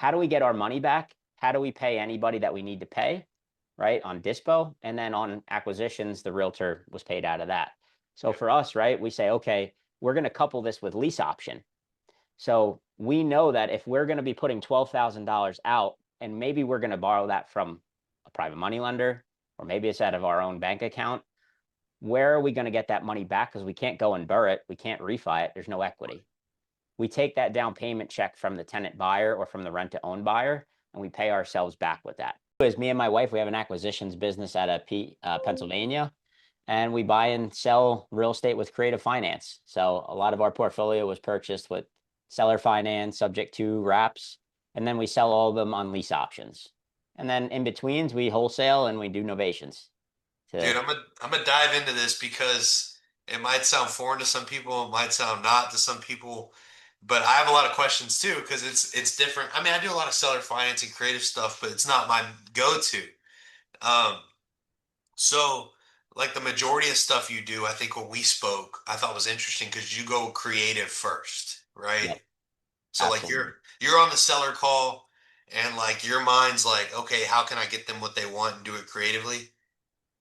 how do we get our money back? How do we pay anybody that we need to pay, right? On dispo, and then on acquisitions, the realtor was paid out of that. So Yep. for us, right, we say, okay, we're going to couple this with lease option. So we know that if we're going to be putting $12,000 out, and maybe we're going to borrow that from a private money lender, or maybe it's out of our own bank account, where are we going to get that money back? Because we can't go and burr it. We can't refi it. There's no equity. We take that down payment check from the tenant buyer or from the rent to own buyer, and we pay ourselves back with that. As me and my wife, we have an acquisitions business out of Pennsylvania, and we buy and sell real estate with creative finance. So a lot of our portfolio was purchased with seller finance, subject to wraps, and then we sell all of them on lease options. And then in betweens, we wholesale and we do novations. Dude, To I'm gonna dive into this because it might sound foreign to some people, it might sound not to some people, but I have a lot of questions too because it's different. I mean, I do a lot of seller financing, creative stuff, but it's not my go-to. Um, so like the majority of stuff you do, I think when we spoke, I thought was interesting because you go creative first, right? Yep, So like absolutely. you're on the seller call and like your mind's like, okay, how can I get them what they want and do it creatively?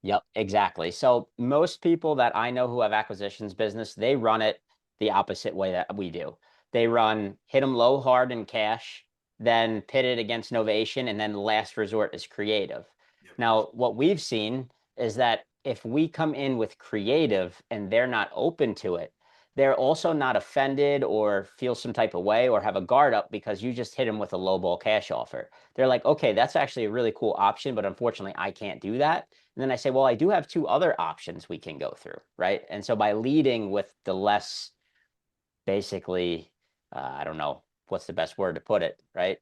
Yep, exactly. So most people that I know who have acquisitions business, they run it the opposite way that we do. They run hit them low hard in cash, then pit it against novation, and then last resort is creative. Yep. Now, what we've seen is that if we come in with creative and they're not open to it, they're also not offended or feel some type of way or have a guard up because you just hit them with a low ball cash offer. They're like, okay, that's actually a really cool option, but unfortunately, I can't do that. And then I say, well, I do have two other options we can go through, right? And so by leading with the less, basically, I don't know what's the best word to put it, right?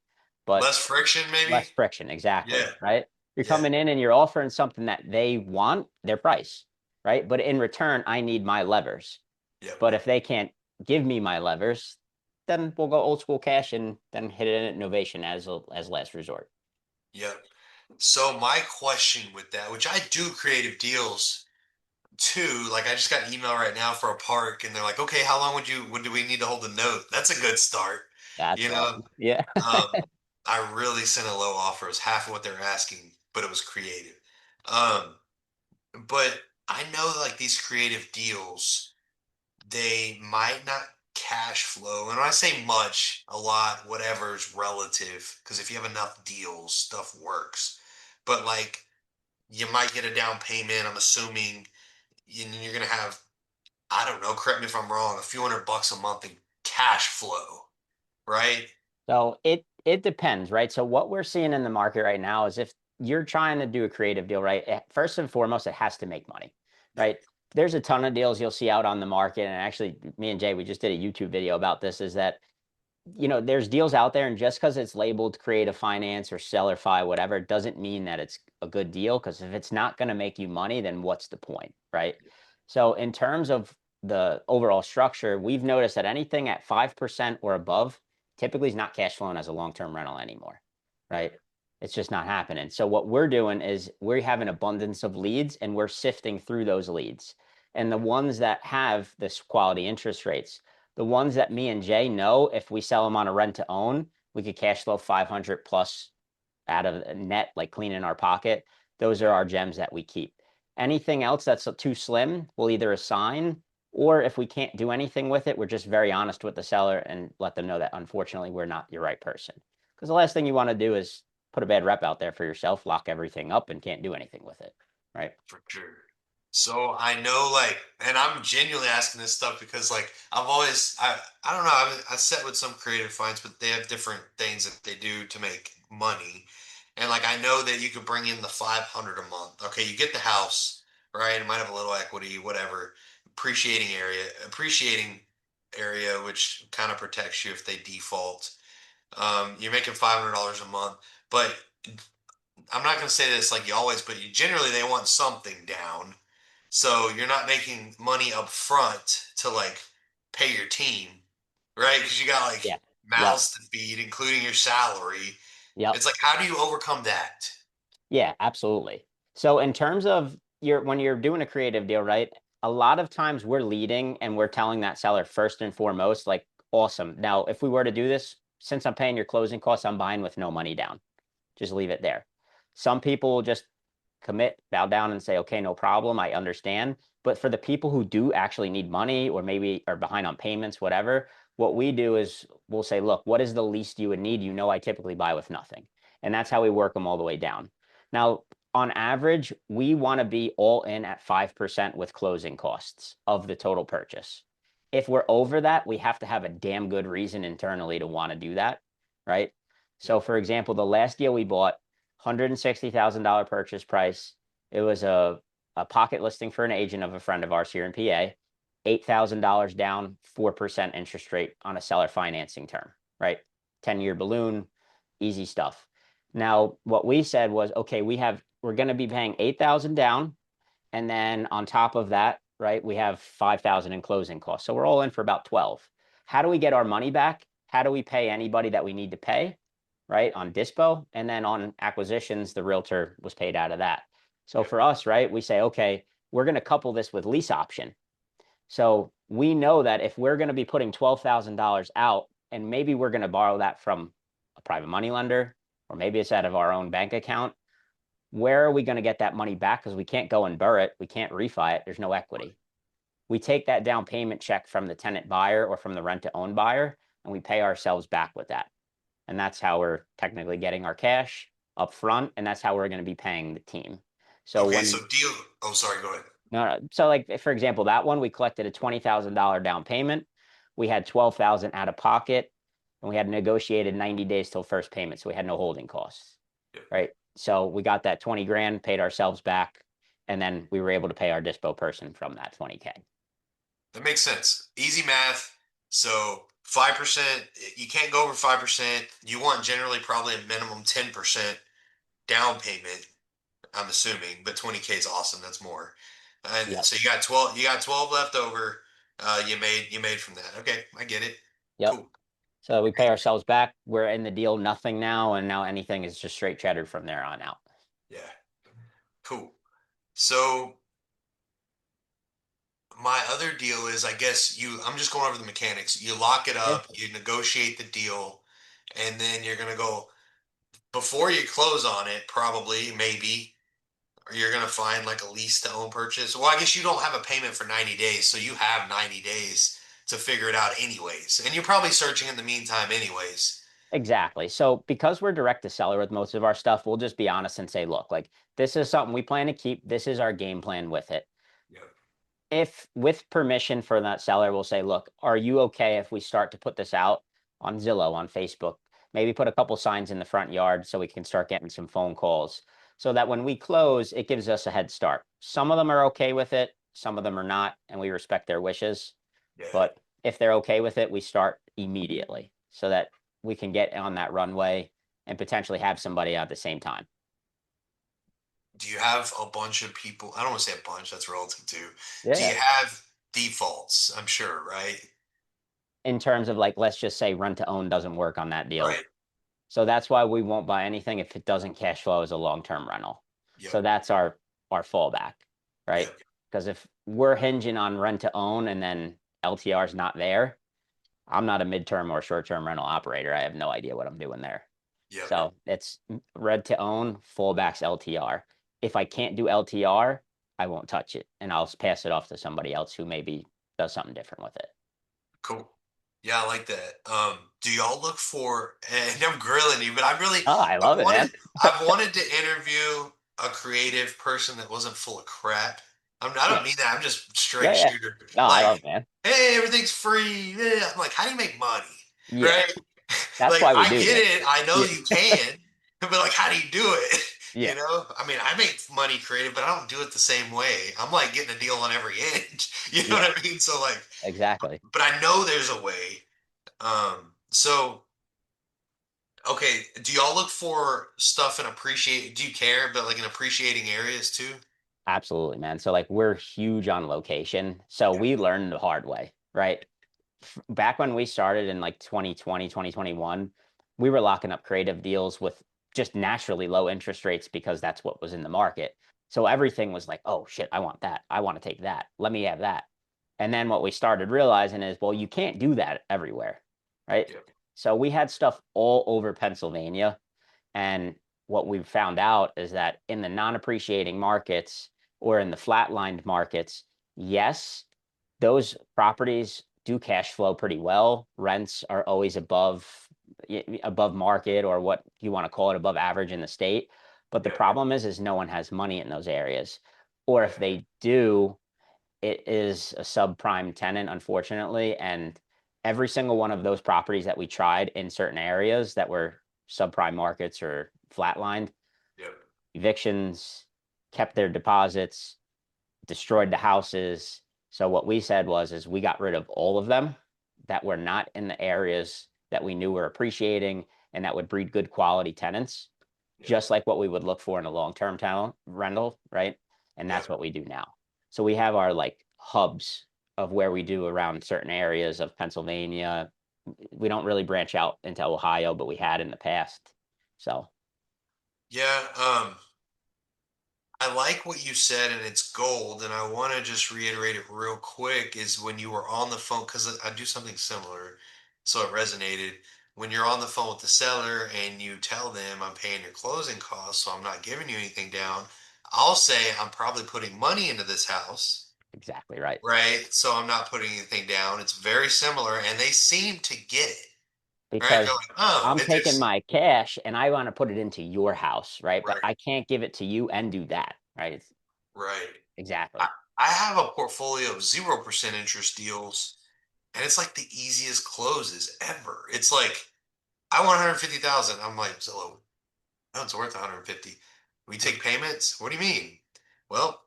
But Less friction, maybe? less friction, exactly, Yeah. right? You're Yeah. coming in and you're offering something that they want, their price, right? But in return, I need my levers. Yep. But if they can't give me my levers, then we'll go old school cash and then hit it at innovation as last resort. Yep. So my question with that, which I do creative deals too, like I just got an email right now for a park and they're like, okay, how long would do we need to hold the note? That's a good start. That's You know, awesome. Yeah. I really sent a low offer. It was half of what they were asking, but it was creative. Um, but I know like these creative deals, they might not cash flow. And when I say much, a lot, whatever is relative, because if you have enough deals, stuff works. But like you might get a down payment, I'm assuming, and you're gonna have, I don't know, correct me if I'm wrong, a few $100 a month in cash flow, right? So it depends, right? So what we're seeing in the market right now is if you're trying to do a creative deal, right? First and foremost, it has to make money, Yep. right? There's a ton of deals you'll see out on the market, and actually, me and Jay, we just did a YouTube video about this. Is that there's deals out there, and just because it's labeled creative finance or seller fi, whatever, doesn't mean that it's a good deal. Because if it's not going to make you money, then what's the point, right? So in terms of the overall structure, we've noticed that anything at 5% or above typically is not cash flowing as a long-term rental anymore, Yep. right? It's just not happening. So what we're doing is we have an abundance of leads and we're sifting through those leads. And the ones that have this quality interest rates, the ones that me and Jay know, if we sell them on a rent to own, we could cash flow 500 plus out of net, like clean in our pocket. Those are our gems that we keep. Anything else that's too slim, we'll either assign, or if we can't do anything with it, we're just very honest with the seller and let them know that unfortunately we're not your right person. Because the last thing you want to do is put a bad rep out there for yourself, lock everything up, and can't do anything with it, right? For sure. So I know, like, and I'm genuinely asking this stuff because, like, I don't know, I set with some creative finds, but they have different things that they do to make money. And like, I know that you could bring in the 500 a month. Okay, you get the house, right? It might have a little equity, whatever. Appreciating area, which kind of protects you if they default. You're making $500 a month, but I'm not going to say this like you always, but generally they want something down. So you're not making money up front to like pay your team, right? Because you got like Yeah. Yep. mouths to feed, including your salary. Yep. It's like, how do you overcome that? Yeah, absolutely. So in terms of when you're doing a creative deal, right? A lot of times we're leading and we're telling that seller first and foremost, like, awesome. Now, if we were to do this, since I'm paying your closing costs, I'm buying with no money down. Just leave it there. Some people will just commit, bow down and say, okay, no problem. I understand. But for the people who do actually need money or maybe are behind on payments, whatever, what we do is we'll say, look, what is the least you would need? You know, I typically buy with nothing. And that's how we work them all the way down. Now, on average, we want to be all in at 5% with closing costs of the total purchase. If we're over that, we have to have a damn good reason internally to want to do that, right? Yep. So, for example, the last deal we bought, $160,000 purchase price. It was a pocket listing for an agent of a friend of ours here in PA. $8,000 down, 4% interest rate on a seller financing term, right? 10-year balloon, easy stuff. Now, what we said was, okay, we're going to be paying 8,000 down, and then on top of that, right, we have 5,000 in closing costs. So we're all in for about 12. How do we get our money back? How do we pay anybody that we need to pay, right, on dispo? And then on acquisitions, the realtor was paid out of that. So Yep. for us, right, we say, okay, we're going to couple this with lease option. So we know that if we're going to be putting $12,000 out, and maybe we're going to borrow that from a private money lender, or maybe it's out of our own bank account, where are we going to get that money back? Because we can't go and burr it. We can't refi it. There's no equity. We take that down payment check from the tenant buyer or from the rent to own buyer, and we pay ourselves back with that. And that's how we're technically getting our cash up front, and that's how we're going to be paying the team. So Okay, when so deal. Oh, sorry. Go ahead. no, no. So like for example, that one we collected a $20,000 down payment. We had 12,000 out of pocket, and we had negotiated 90 days till first payment, so we had no holding costs, Yep. right? So we got that 20 grand, paid ourselves back, and then we were able to pay our dispo person from that 20K. That makes sense. Easy math. So 5%, you can't go over 5%. You want generally probably a minimum 10% down payment, I'm assuming, but 20K is awesome. That's more. And Yep. so you got 12 left over. You made from that. Okay, I get it. Yep. Cool. So we pay ourselves back. We're in the deal, nothing now, and now anything is just straight cheddar from there on out. Yeah. Cool. So my other deal is, I guess I'm just going over the mechanics. You lock it Yeah. up, you negotiate the deal, and then you're gonna go before you close on it, probably, maybe, or you're gonna find like a lease to own purchase. Well, I guess you don't have a payment for 90 days, so you have 90 days to figure it out anyways. And you're probably searching in the meantime anyways. Exactly. So because we're direct to seller with most of our stuff, we'll just be honest and say, look, like this is something we plan to keep. This is our game plan with it. Yep. If with permission for that seller, we'll say, look, are you okay if we start to put this out on Zillow, on Facebook, maybe put a couple signs in the front yard so we can start getting some phone calls so that when we close, it gives us a head start. Some of them are okay with it, some of them are not, and we respect their wishes. Yeah. But if they're okay with it, we start immediately so that we can get on that runway and potentially have somebody at the same time. Do you have a bunch of people? I don't want to say a bunch, that's relative too. Do you Yeah. have defaults? I'm sure, right? In terms of like, let's just say rent to own doesn't work on that deal. Right. So that's why we won't buy anything if it doesn't cash flow as a long-term rental. Yep. So that's our fallback, right? Yep. Because if we're hinging on rent to own and then LTR is not there, I'm not a midterm or short-term rental operator. I have no idea what I'm doing there. Yep. So it's rent to own, fallbacks LTR. If I can't do LTR, I won't touch it and I'll pass it off to somebody else who maybe does something different with it. Cool. Yeah, I like that. Do y'all look for, and I'm grilling you, but Oh, I I've love it, wanted, man. I've wanted to interview a creative person that wasn't full of crap. I Yeah. don't mean that. I'm just Yeah, straight yeah. shooter. No, I Like, love it, man. hey, everything's free. I'm like, how do you make money? Yeah. Right? That's Like, why we I do get this. it. I know Yeah. you can, but like, how do you do it? Yeah. I mean, I make money creative, but I don't do it the same way. I'm like getting a deal on every end. You know Yeah. what I mean? So like, Exactly. but I know there's a way. So okay, do y'all look for stuff and appreciate? Do you care, but like in appreciating areas too? Absolutely, man. So like we're huge on location. So Yeah, we learned the hard way, right? Back when we started in like 2020, 2021, we were locking up creative deals with just naturally low interest rates because that's what was in the market. So everything was like, oh shit, I want that. I want to take that. Let me have that. And then what we started realizing is, well, you can't do that everywhere, right? yeah, So we had stuff all over Pennsylvania. And what we've found out is that in the non-appreciating markets or in the flatlined markets, yes, those properties do cash flow pretty well. Rents are always above market, or what you want to call it, above average in the state. But the Yeah, problem is no one has money in those areas. Or if they do, it is a subprime tenant, unfortunately. And every single one of those properties that we tried in certain areas that were subprime markets or flatlined, yeah, evictions, kept their deposits, destroyed the houses. So what we said is we got rid of all of them that were not in the areas that we knew were appreciating and that would breed good quality tenants, yeah, just like what we would look for in a long-term tenant rental, right? And yeah. that's what we do now. So we have our like hubs of where we do around certain areas of Pennsylvania. We don't really branch out into Ohio, but we had in the past. So Yeah, I like what you said, and it's gold. And I want to just reiterate it real quick is when you were on the phone, because I do something similar, so it resonated. When you're on the phone with the seller and you tell them I'm paying your closing costs, so I'm not giving you anything down, I'll say I'm probably putting money into this house, exactly right. right? So I'm not putting anything down. It's very similar, and they seem to get it, right? They're Because like, oh, I'm it taking just, my cash and I want to put it into your house, right? But right, I can't give it to you and do that, right? right. I, Exactly. I have a portfolio of 0% interest deals, and it's like the easiest closes ever. It's like, I want 150,000. I'm like, Zillow, no, it's worth 150. We take payments? What do you mean? Well,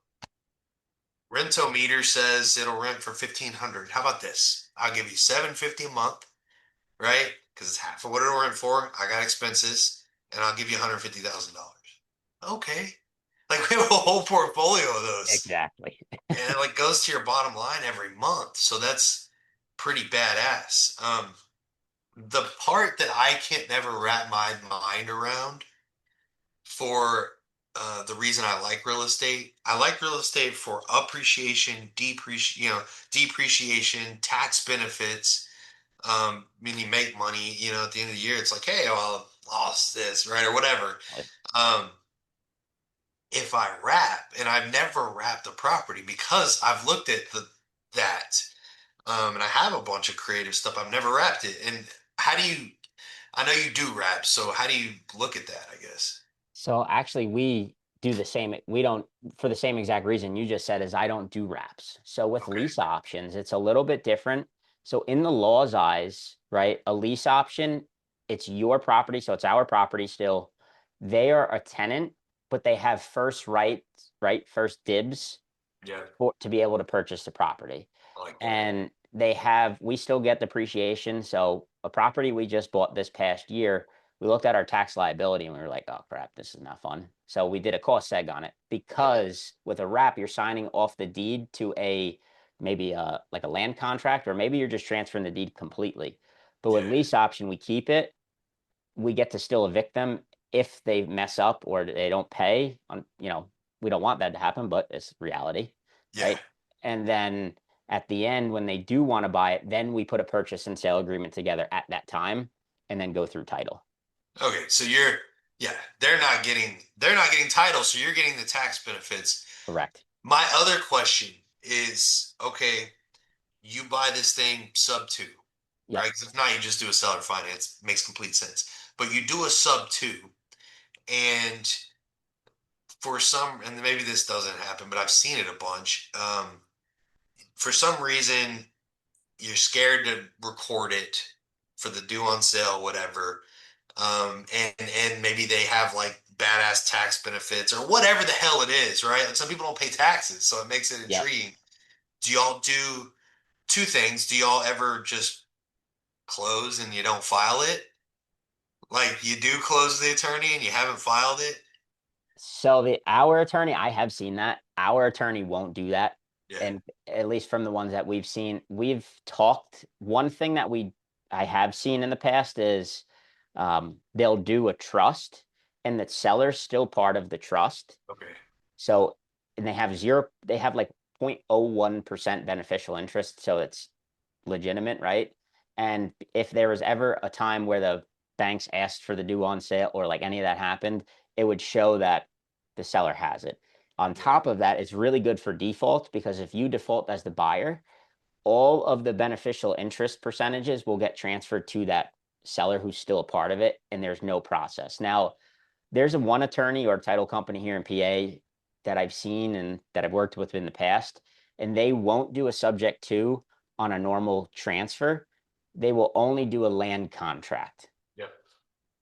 Rentometer says it'll rent for 1,500. How about this? I'll give you 750 a month, right? Because it's half of what it'll rent for. I got expenses, and I'll give you $150,000. Okay. Like we have a whole portfolio of those. Exactly. And it like goes to your bottom line every month. So that's pretty badass. The part that I can't never wrap my mind around for the reason I like real estate for appreciation, depreciation, tax benefits. When you make money, at the end of the year, it's like, hey, well, I lost this, right, or whatever. Um, if I wrap, and I've never wrapped a property because I've looked at that, and I have a bunch of creative stuff. I've never wrapped it. And how do you? I know you do wrap, so how do you look at that? I guess. So actually, we do the same. We don't, for the same exact reason you just said, is I don't do wraps. So with Okay. lease options, it's a little bit different. So in the law's eyes, right, a lease option, it's your property, so it's our property still. They are a tenant, but they have first right, first dibs Yeah, to be able to purchase the property. I like that. And we still get depreciation. So a property we just bought this past year, we looked at our tax liability and we were like, oh crap, this is not fun. So we did a cost seg on it Yeah, because with a wrap, you're signing off the deed to maybe like a land contract, or maybe you're just transferring the deed completely. But with yeah, lease option, we keep it. We get to still evict them if they mess up or they don't pay. We don't want that to happen, but it's reality, yeah. right? And then at the end, when they do want to buy it, then we put a purchase and sale agreement together at that time and then go through title. Okay, so yeah, they're not getting title, so you're getting the tax benefits. Correct. My other question is, okay, you buy this thing sub two, Yep. right? Because if not, you just do a seller finance. Makes complete sense. But you do a sub two, and and maybe this doesn't happen, but I've seen it a bunch. For some reason, you're scared to record it for the due on sale, whatever. And maybe they have like badass tax benefits or whatever the hell it is, right? Like some people don't pay taxes, so it makes it Yep. intriguing. Do y'all do two things? Do y'all ever just close and you don't file it? Like you do close the attorney and you haven't filed it? So our attorney, I have seen that. Our attorney won't do that. Yeah. And at least from the ones that we've seen, we've talked. One thing that I have seen in the past is they'll do a trust and the seller's still part of the trust. Okay. So, and they have like 0.01% beneficial interest. So it's legitimate, right? And if there was ever a time where the banks asked for the due on sale or like any of that happened, it would show that the seller has it. On Yeah. top of that, it's really good for default because if you default as the buyer, all of the beneficial interest percentages will get transferred to that seller who's still a part of it, and there's no process. Now, there's a one attorney or title company here in PA that I've seen and that I've worked with in the past, and they won't do a subject to on a normal transfer. They will only do a land contract. Yep.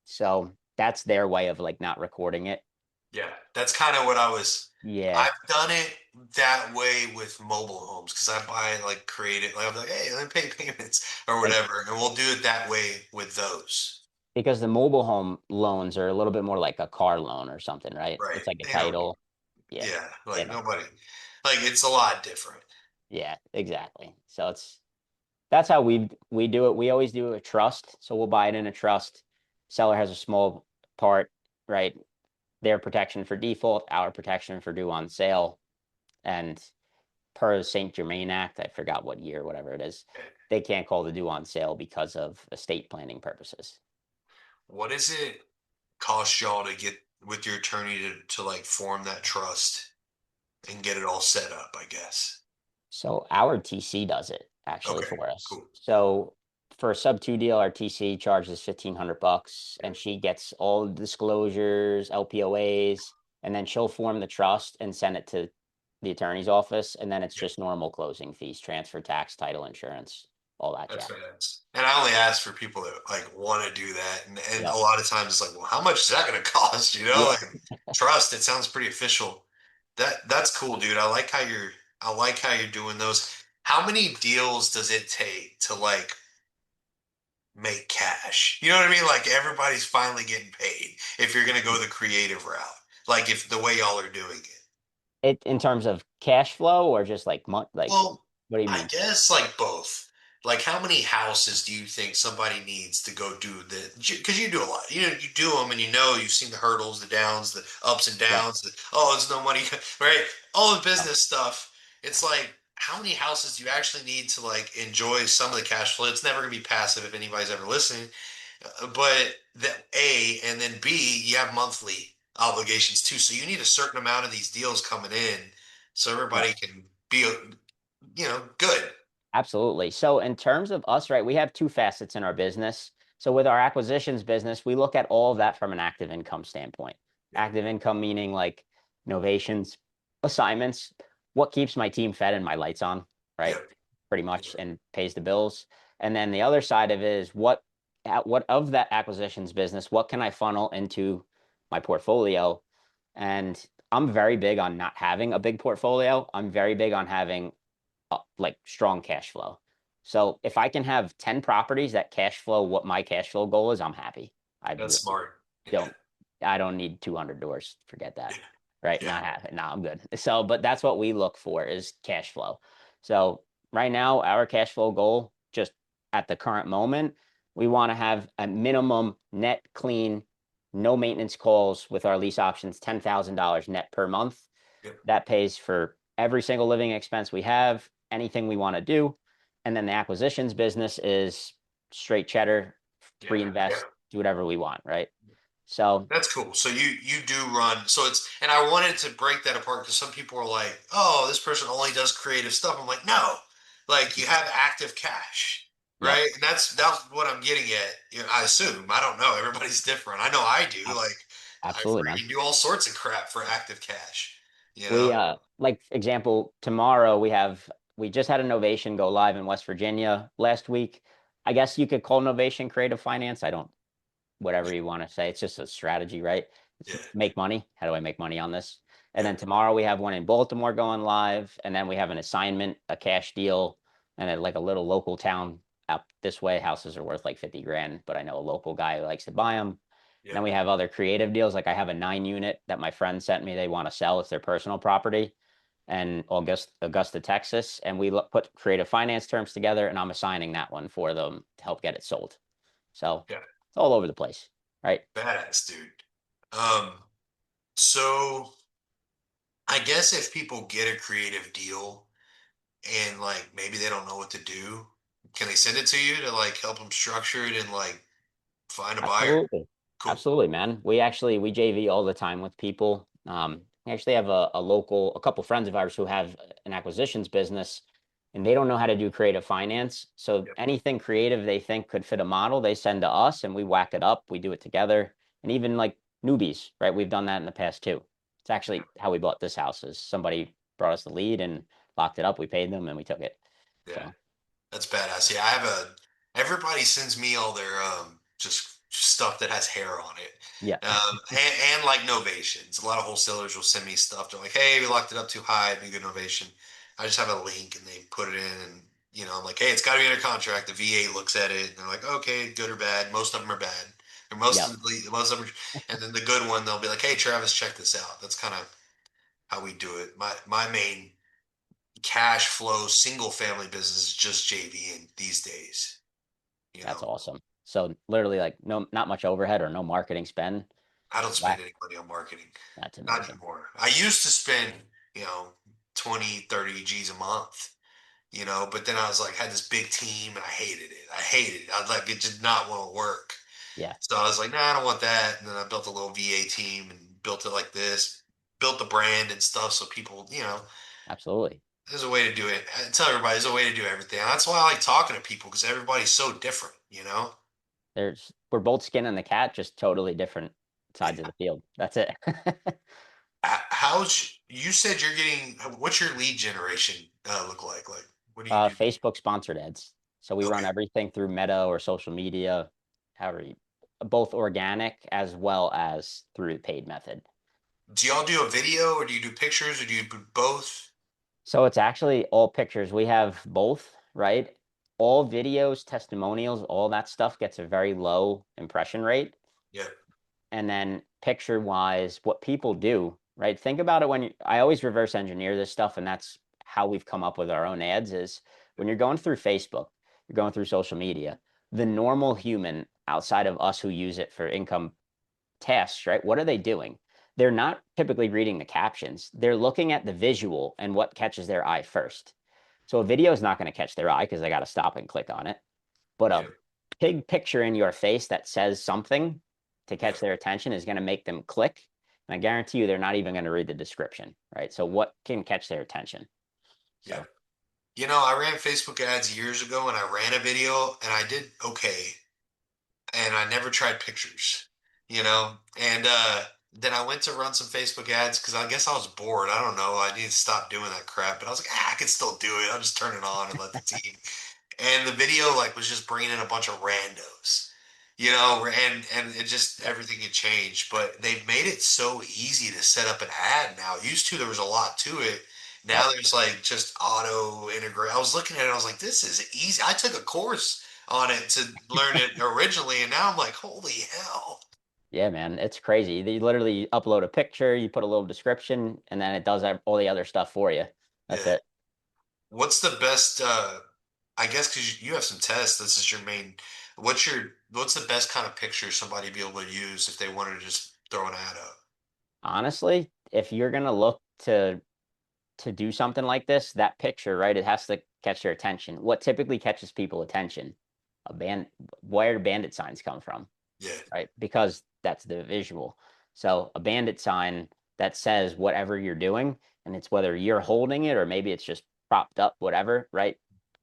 So that's their way of like not recording it. Yeah. That's kind of what Yeah, I've done it that way with mobile homes because I buy like creative, like I'm like, hey, let me pay payments or like whatever. And we'll do it that way with those. because the mobile home loans are a little bit more like a car loan or something, right? Right. It's like a They don't, title. Yeah, yeah, they like don't. nobody, like it's a lot different. Yeah, exactly. So that's how we do it. We always do a trust. So we'll buy it in a trust. Seller has a small part, right? Their protection for default, our protection for due on sale. And per St. Germain Act, I forgot what year, whatever it is, they can't call the due on sale because of estate planning purposes. What does it cost y'all to get with your attorney to like form that trust and get it all set up, I guess? So our TC does it actually Okay, for us. cool. So for a sub two deal, our TC charges $1,500 and she gets all the disclosures, LPOAs, and then she'll form the trust and send it to the attorney's office. And then it's Yeah, just normal closing fees, transfer tax, title insurance, all that that's jazz. fast. And I only ask for people that like want to do that. And a Yep. lot of times it's like, well, how much is that going to cost? You know, Yeah. like trust, it sounds pretty official. That's cool, dude. I like how you're doing those. How many deals does it take to like make cash? You know what I mean? Like everybody's finally getting paid if you're going to go the creative route. Like if the way y'all are doing it. It in terms of cash flow or just like like Well, what do you I mean? guess like both. Like, how many houses do you think somebody needs to go do the? Because you do a lot. You know, you do them, and you know you've seen the hurdles, the downs, the ups and Yep. downs. Oh, it's no money, right? All the Yep. business stuff. It's like, how many houses do you actually need to like enjoy some of the cash flow? It's never gonna be passive if anybody's ever listening. But the A and then B, you have monthly obligations too. So you need a certain amount of these deals coming in so Yep. everybody can be, good. Absolutely. So in terms of us, right, we have two facets in our business. So with our acquisitions business, we look at all of that from an active income standpoint. Yeah, Active income meaning like novations, assignments, what keeps my team fed and my lights on, right? yeah, Pretty yeah. much and pays the bills. And then the other side of it is what of that acquisitions business, what can I funnel into my portfolio? And I'm very big on not having a big portfolio. I'm very big on having like strong cash flow. So if I can have 10 properties that cash flow what my cash flow goal is, I'm happy. I That's really smart. Yeah, don't I don't need 200 doors. Forget yeah, that. Right? yeah, Not have it. No, I'm good. So, but that's what we look for is cash flow. So right now, our cash flow goal, just at the current moment, we want to have a minimum net clean, no maintenance calls with our lease options, $10,000 net per month. yeah, That pays for every single living expense we have, anything we want to do. And then the acquisitions business is straight cheddar, yeah, yeah. reinvest, do whatever we want, right? So, That's cool. So you do run. So it's and I wanted to break that apart because some people are like, "Oh, this person only does creative stuff." I'm like, "No, like you have active cash, yep, right?" And that's what I'm getting at. I assume. I don't know. Everybody's different. I know I do. Like I absolutely, man. freaking do all sorts of crap for active cash. You We know? like example, tomorrow we just had a Novation go live in West Virginia last week. I guess you could call Novation creative finance. I don't whatever you want to say. It's just a strategy, right? It's Yeah, make money. How do I make money on this? And yeah, then tomorrow we have one in Baltimore going live, and then we have an assignment, a cash deal, and like a little local town out this way. Houses are worth like 50 grand, but I know a local guy who likes to buy them. yeah, Then we have other creative deals. Like I have a 9 unit that my friend sent me. They want to sell. It's their personal property and Augusta, Texas. And we put creative finance terms together, and I'm assigning that one for them to help get it sold. So yeah. it's all over the place, right? Badass, dude. Um, so I guess if people get a creative deal and like maybe they don't know what to do, Can they send it to you to like help them structure it and like find a buyer? Absolutely. Cool. Absolutely, man. We JV all the time with people. We actually have a couple friends of ours who have an acquisitions business and they don't know how to do creative finance. So Yep. anything creative they think could fit a model, they send to us and we whack it up. We do it together. And even like newbies, right? We've done that in the past too. It's actually how we bought this house is somebody brought us the lead and locked it up. We paid them and we took it. Yeah. So That's badass. Yeah, I have everybody sends me all their just stuff that has hair on it. yeah, And like novations. A lot of wholesalers will send me stuff. They're like, hey, we locked it up too high, be a good novation. I just have a link and they put it in and I'm like, hey, it's gotta be under contract. The VA looks at it and they're like, okay, good or bad. Most of them are bad. Or yeah, most of them and then the good one, they'll be like, hey Travis, check this out. That's kind of how we do it. My main cash flow single family business is just JVing these days. You that's know, awesome. So literally like no, not much overhead or no marketing spend. I don't spend Whack. any money on marketing. That's Not amazing. anymore. I used to spend, you know, 20, 30 G's a month, but then I was like, had this big team and I hated it. I hated it. I was like, it did not want to work. Yeah, So I was like, nah, I don't want that. And then I built a little VA team and built it like this, built the brand and stuff. So people, absolutely. there's a way to do it. I tell everybody there's a way to do everything. And that's why I like talking to people because everybody's so different. We're both skin and the cat, just totally different sides of Yeah. the field. That's it. How's you said you're getting, what's your lead generation look like? Like, what do you do? Facebook sponsored ads. So we run Okay. everything through Meta or social media, however, both organic as well as through the paid method. Do y'all do a video or do you do pictures or do you do both? So it's actually all pictures. We have both, right? All videos, testimonials, all that stuff gets a very low impression rate. Yeah. And then picture wise, what people do, right? Think about it I always reverse engineer this stuff, and that's how we've come up with our own ads is when you're going through Facebook, you're going through social media, the normal human outside of us who use it for income tasks, right? What are they doing? They're not typically reading the captions. They're looking at the visual and what catches their eye first. So a video is not going to catch their eye because they got to stop and click on it. But Yeah. a big picture in your face that says something to Yeah. catch their attention is going to make them click. And I guarantee you they're not even going to read the description, right? So what can catch their attention? Yeah. So I ran Facebook ads years ago and I ran a video and I did okay. And I never tried pictures. And then I went to run some Facebook ads because I guess I was bored. I don't know. I need to stop doing that crap. But I was like, I can still do it. I'll just turn it on and let the team. And the video like was just bringing in a bunch of randos, yeah, and it just everything had changed. But they've made it so easy to set up an ad now. Used to there was a lot to it. yep, Now there's like just auto integrate. I was looking at it. I was like, this is easy. I took a course on it to learn it originally, and now I'm like, holy hell. yeah, man, it's crazy. You literally upload a picture, you put a little description, and then it does all the other stuff for you. That's Yeah. it. What's the best? I guess because you have some tests. This is your main. What's the best kind of picture somebody be able to use if they wanted to just throw an ad up? Honestly, if you're gonna look to do something like this, that picture, right? It has to catch their attention. What typically catches people attention? A band, where do bandit signs come from, Yeah, right? Because that's the visual. So a bandit sign that says whatever you're doing, and it's whether you're holding it or maybe it's just propped up, whatever, right?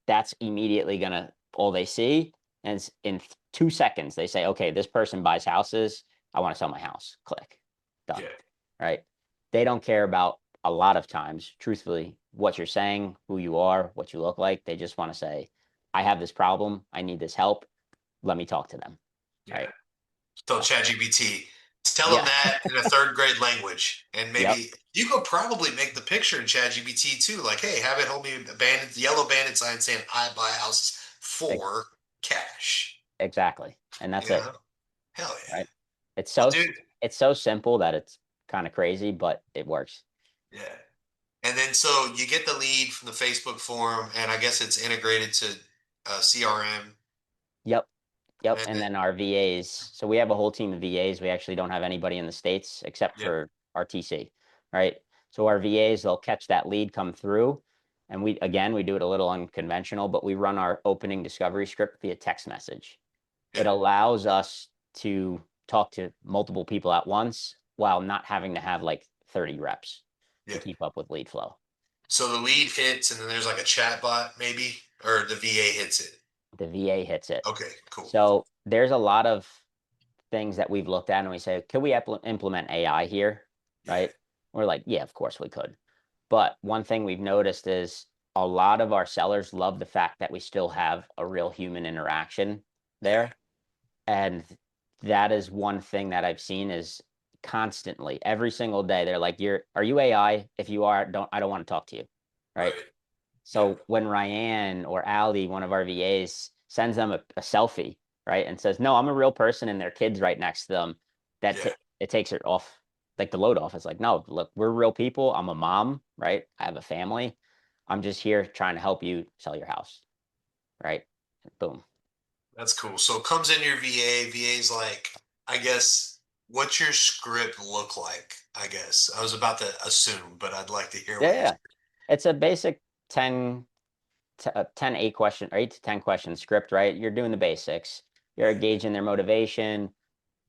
That's immediately gonna all they see, and in 2 seconds they say, okay, this person buys houses. I want to sell my house. Click, done, yeah, right? They don't care about a lot of times, truthfully, what you're saying, who you are, what you look like. They just want to say, I have this problem. I need this help. Let me talk to them. yeah. Right. So So, ChatGPT, tell them yeah. that in a third grade language, and Yep. maybe you could probably make the picture in ChatGPT too. Like, hey, have it hold me a bandit, yellow bandit sign saying I buy houses for cash. Exactly. And You that's it. know, hell yeah. Right. It's Well, so, dude, it's so simple that it's kind of crazy, but it works. yeah. And then so you get the lead from the Facebook forum, and I guess it's integrated to CRM. Yep. Yep. And And then, then our VAs. So we have a whole team of VAs. We actually don't have anybody in the States except yeah, for our TC. Right. So our VAs, they'll catch that lead come through. And we do it a little unconventional, but we run our opening discovery script via text message. Yeah. It allows us to talk to multiple people at once while not having to have like 30 reps to Yeah. keep up with lead flow. So the lead hits, and then there's like a chat bot, maybe, or the VA hits it. The VA hits it. Okay, cool. So there's a lot of things that we've looked at and we say, could we implement AI here? Yeah, Right? We're like, yeah, of course we could. But one thing we've noticed is a lot of our sellers love the fact that we still have a real human interaction yeah, there. And that is one thing that I've seen is constantly every single day they're like, are you AI? If you are, I don't want to talk to you. Right. right. Yeah, So when Ryan or Ali, one of our VAs, sends them a selfie, right, and says, "No, I'm a real person," and their kids right next to them, yeah. it takes it off, like the load off. It's like, no, look, we're real people. I'm a mom, right? I have a family. I'm just here trying to help you sell your house, right? Boom. That's cool. So it comes in your VA. VA's like, I guess, what's your script look like? I guess I was about to assume, but I'd like to hear Yeah, what you're yeah. It's a basic 10, 10 8 question or 8 to 10 question script, right? You're doing the basics. You're saying. gauging their motivation,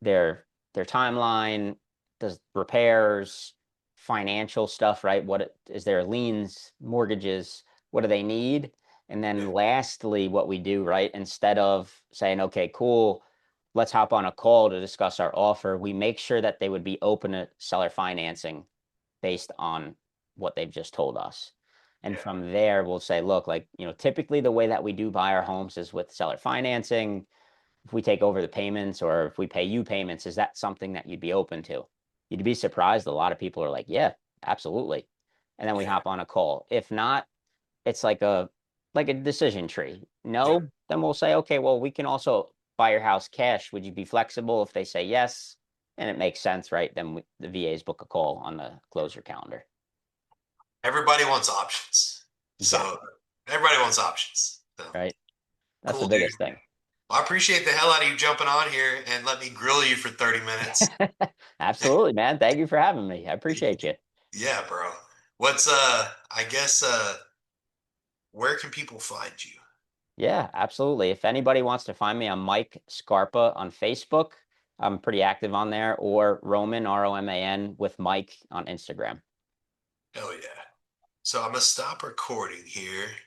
their timeline, does repairs, financial stuff, right? Is there liens, mortgages? What do they need? And Yeah, then lastly, what we do, right? Instead of saying, okay, cool, let's hop on a call to discuss our offer, we make sure that they would be open to seller financing based on what they've just told us. And yeah, from there, we'll say, look, like, typically the way that we do buy our homes is with seller financing. If we take over the payments or if we pay you payments, is that something that you'd be open to? You'd be surprised. A lot of people are like, yeah, absolutely. And then we yeah, hop on a call. If not, it's like a decision tree. yeah. No, then we'll say, okay, well, we can also buy your house cash. Would you be flexible if they say yes? And it makes sense, right? Then the VAs book a call on the closer calendar. Everybody wants options. So Exactly. everybody wants options. So Right. That's the cool, dude. biggest thing. Well, I appreciate the hell out of you jumping on here and let me grill you for 30 minutes. Absolutely, man. Thank you for having me. I appreciate you. Yeah, bro. What's I guess where can people find you? Yeah, absolutely. If anybody wants to find me, I'm Mike Scarpa on Facebook. I'm pretty active on there, or Roman, Roman, with Mike on Instagram. Hell yeah. So I'm gonna stop recording here